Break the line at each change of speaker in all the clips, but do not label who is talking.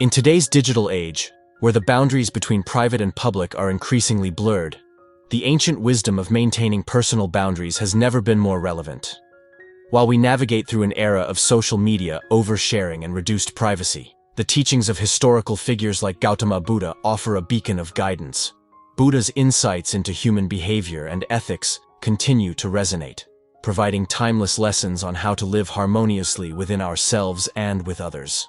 In today's digital age, where the boundaries between private and public are increasingly blurred, the ancient wisdom of maintaining personal boundaries has never been more relevant. While we navigate through an era of social media, oversharing, and reduced privacy, the teachings of historical figures like Gautama Buddha offer a beacon of guidance. Buddha's insights into human behavior and ethics continue to resonate, providing timeless lessons on how to live harmoniously within ourselves and with others.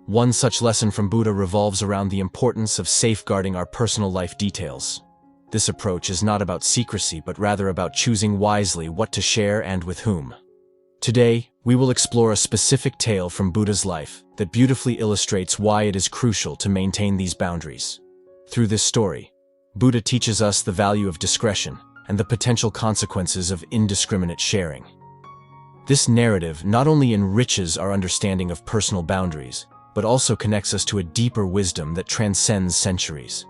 One such lesson from Buddha revolves around the importance of safeguarding our personal life details. This approach is not about secrecy, but rather about choosing wisely what to share and with whom. Today, we will explore a specific tale from Buddha's life that beautifully illustrates why it is crucial to maintain these boundaries. Through this story, Buddha teaches us the value of discretion and the potential consequences of indiscriminate sharing. This narrative not only enriches our understanding of personal boundaries, but also connects us to a deeper wisdom that transcends centuries.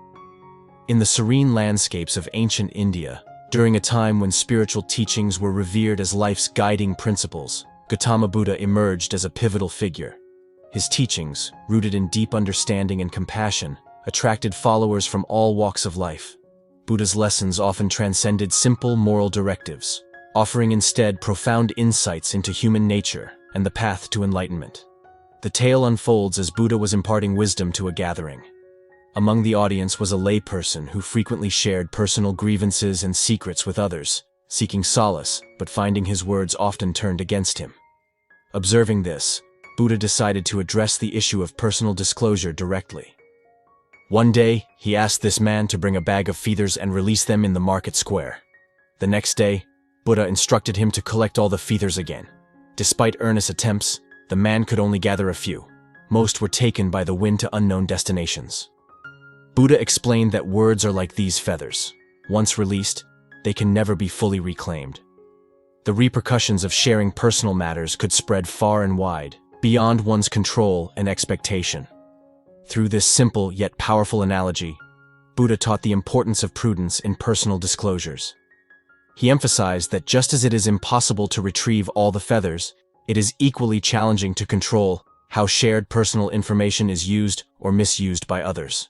In the serene landscapes of ancient India, during a time when spiritual teachings were revered as life's guiding principles, Gautama Buddha emerged as a pivotal figure. His teachings, rooted in deep understanding and compassion, attracted followers from all walks of life. Buddha's lessons often transcended simple moral directives, offering instead profound insights into human nature and the path to enlightenment. The tale unfolds as Buddha was imparting wisdom to a gathering. Among the audience was a layperson who frequently shared personal grievances and secrets with others, seeking solace, but finding his words often turned against him. Observing this, Buddha decided to address the issue of personal disclosure directly. One day, he asked this man to bring a bag of feathers and release them in the market square. The next day, Buddha instructed him to collect all the feathers again. Despite earnest attempts, the man could only gather a few. Most were taken by the wind to unknown destinations. Buddha explained that words are like these feathers. Once released, they can never be fully reclaimed. The repercussions of sharing personal matters could spread far and wide, beyond one's control and expectation. Through this simple yet powerful analogy, Buddha taught the importance of prudence in personal disclosures. He emphasized that just as it is impossible to retrieve all the feathers, it is equally challenging to control how shared personal information is used or misused by others.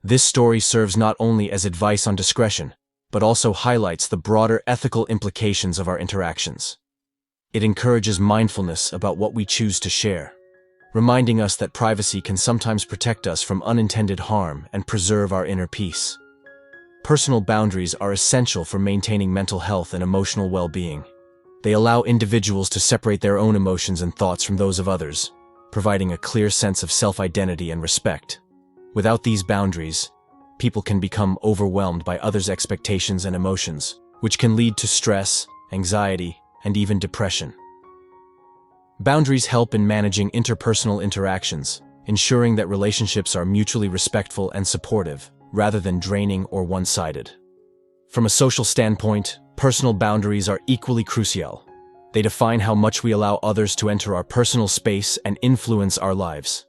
This story serves not only as advice on discretion, but also highlights the broader ethical implications of our interactions. It encourages mindfulness about what we choose to share, reminding us that privacy can sometimes protect us from unintended harm and preserve our inner peace. Personal boundaries are essential for maintaining mental health and emotional well-being. They allow individuals to separate their own emotions and thoughts from those of others, providing a clear sense of self-identity and respect. Without these boundaries, people can become overwhelmed by others' expectations and emotions, which can lead to stress, anxiety, and even depression. Boundaries help in managing interpersonal interactions, ensuring that relationships are mutually respectful and supportive, rather than draining or one-sided. From a social standpoint, personal boundaries are equally crucial. They define how much we allow others to enter our personal space and influence our lives.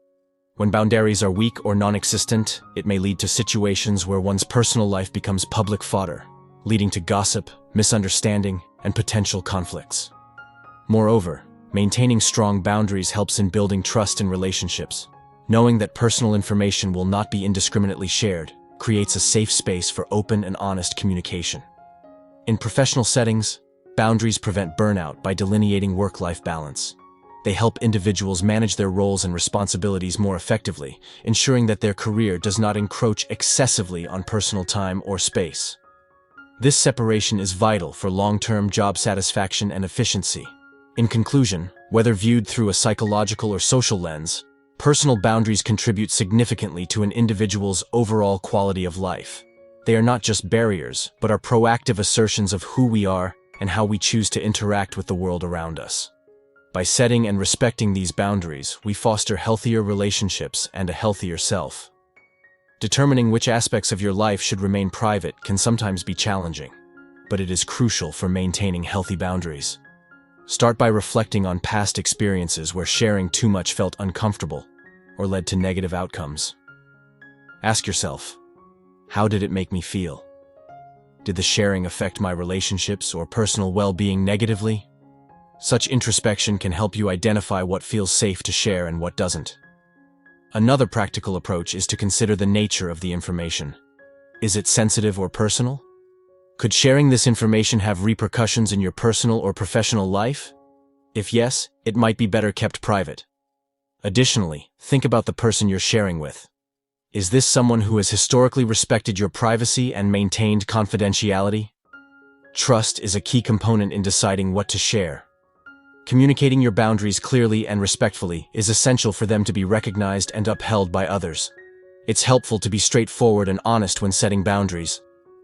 When boundaries are weak or non-existent, it may lead to situations where one's personal life becomes public fodder, leading to gossip, misunderstanding, and potential conflicts. Moreover, maintaining strong boundaries helps in building trust in relationships. Knowing that personal information will not be indiscriminately shared creates a safe space for open and honest communication. In professional settings, boundaries prevent burnout by delineating work-life balance. They help individuals manage their roles and responsibilities more effectively, ensuring that their career does not encroach excessively on personal time or space. This separation is vital for long-term job satisfaction and efficiency. In conclusion, whether viewed through a psychological or social lens, personal boundaries contribute significantly to an individual's overall quality of life. They are not just barriers, but are proactive assertions of who we are and how we choose to interact with the world around us. By setting and respecting these boundaries, we foster healthier relationships and a healthier self. Determining which aspects of your life should remain private can sometimes be challenging, but it is crucial for maintaining healthy boundaries. Start by reflecting on past experiences where sharing too much felt uncomfortable or led to negative outcomes. Ask yourself, how did it make me feel? Did the sharing affect my relationships or personal well-being negatively? Such introspection can help you identify what feels safe to share and what doesn't. Another practical approach is to consider the nature of the information. Is it sensitive or personal? Could sharing this information have repercussions in your personal or professional life? If yes, it might be better kept private. Additionally, think about the person you're sharing with. Is this someone who has historically respected your privacy and maintained confidentiality? Trust is a key component in deciding what to share. Communicating your boundaries clearly and respectfully is essential for them to be recognized and upheld by others. It's helpful to be straightforward and honest when setting boundaries.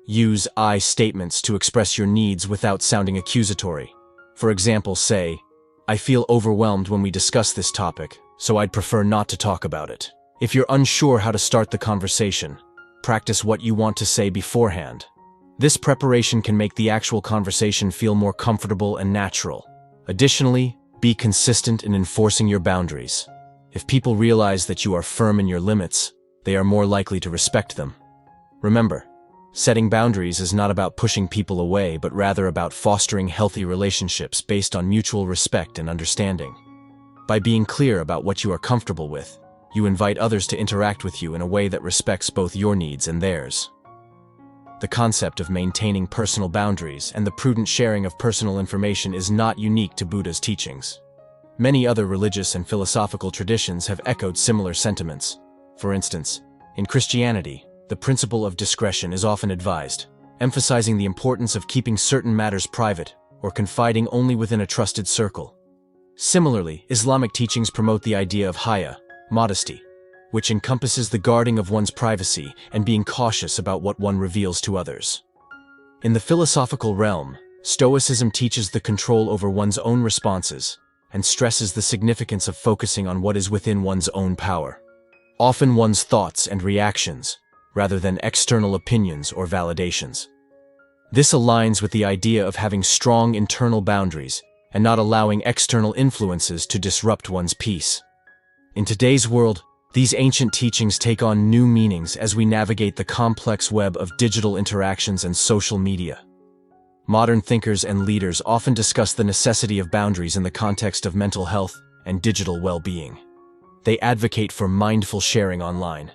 Use I statements to express your needs without sounding accusatory. For example, say, "I feel overwhelmed when we discuss this topic, so I'd prefer not to talk about it." If you're unsure how to start the conversation, practice what you want to say beforehand. This preparation can make the actual conversation feel more comfortable and natural. Additionally, be consistent in enforcing your boundaries. If people realize that you are firm in your limits, they are more likely to respect them. Remember, setting boundaries is not about pushing people away, but rather about fostering healthy relationships based on mutual respect and understanding. By being clear about what you are comfortable with, you invite others to interact with you in a way that respects both your needs and theirs. The concept of maintaining personal boundaries and the prudent sharing of personal information is not unique to Buddha's teachings. Many other religious and philosophical traditions have echoed similar sentiments. For instance, in Christianity, the principle of discretion is often advised, emphasizing the importance of keeping certain matters private or confiding only within a trusted circle. Similarly, Islamic teachings promote the idea of haya, modesty, which encompasses the guarding of one's privacy and being cautious about what one reveals to others. In the philosophical realm, Stoicism teaches the control over one's own responses and stresses the significance of focusing on what is within one's own power, often one's thoughts and reactions, rather than external opinions or validations. This aligns with the idea of having strong internal boundaries and not allowing external influences to disrupt one's peace. In today's world, these ancient teachings take on new meanings as we navigate the complex web of digital interactions and social media. Modern thinkers and leaders often discuss the necessity of boundaries in the context of mental health and digital well-being. They advocate for mindful sharing online,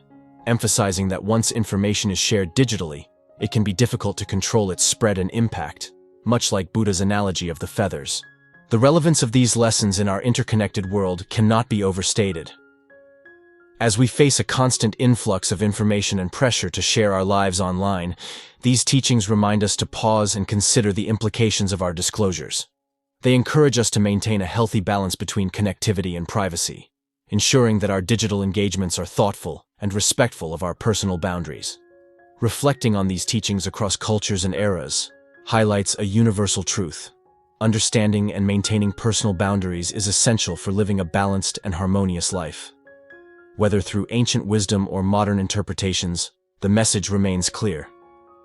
emphasizing that once information is shared digitally, it can be difficult to control its spread and impact, much like Buddha's analogy of the feathers. The relevance of these lessons in our interconnected world cannot be overstated. As we face a constant influx of information and pressure to share our lives online, these teachings remind us to pause and consider the implications of our disclosures. They encourage us to maintain a healthy balance between connectivity and privacy, ensuring that our digital engagements are thoughtful and respectful of our personal boundaries. Reflecting on these teachings across cultures and eras highlights a universal truth. Understanding and maintaining personal boundaries is essential for living a balanced and harmonious life. Whether through ancient wisdom or modern interpretations, the message remains clear.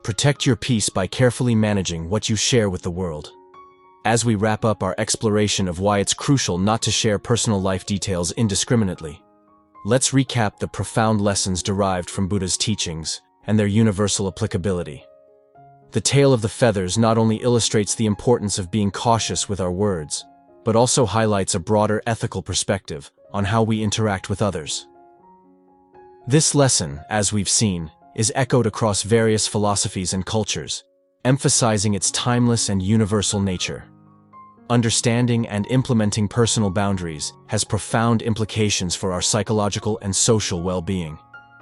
Protect your peace by carefully managing what you share with the world. As we wrap up our exploration of why it's crucial not to share personal life details indiscriminately, let's recap the profound lessons derived from Buddha's teachings and their universal applicability. The tale of the feathers not only illustrates the importance of being cautious with our words, but also highlights a broader ethical perspective on how we interact with others. This lesson, as we've seen, is echoed across various philosophies and cultures, emphasizing its timeless and universal nature. Understanding and implementing personal boundaries has profound implications for our psychological and social well-being.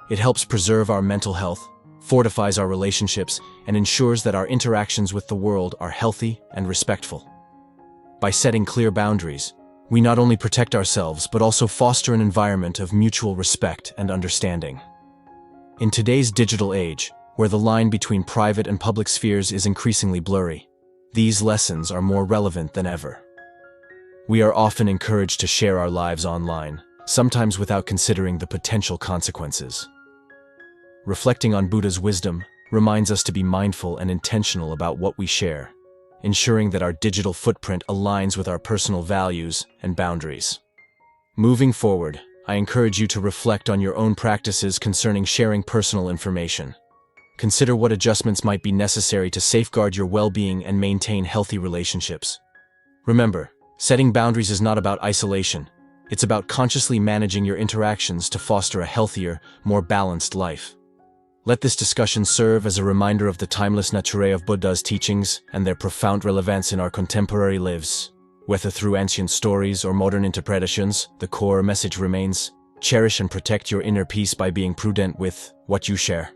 It helps preserve our mental health, fortifies our relationships, and ensures that our interactions with the world are healthy and respectful. By setting clear boundaries, we not only protect ourselves but also foster an environment of mutual respect and understanding. In today's digital age, where the line between private and public spheres is increasingly blurry, these lessons are more relevant than ever. We are often encouraged to share our lives online, sometimes without considering the potential consequences. Reflecting on Buddha's wisdom reminds us to be mindful and intentional about what we share, ensuring that our digital footprint aligns with our personal values and boundaries. Moving forward, I encourage you to reflect on your own practices concerning sharing personal information. Consider what adjustments might be necessary to safeguard your well-being and maintain healthy relationships. Remember, setting boundaries is not about isolation. It's about consciously managing your interactions to foster a healthier, more balanced life. Let this discussion serve as a reminder of the timeless nature of Buddha's teachings and their profound relevance in our contemporary lives. Whether through ancient stories or modern interpretations, the core message remains: cherish and protect your inner peace by being prudent with what you share.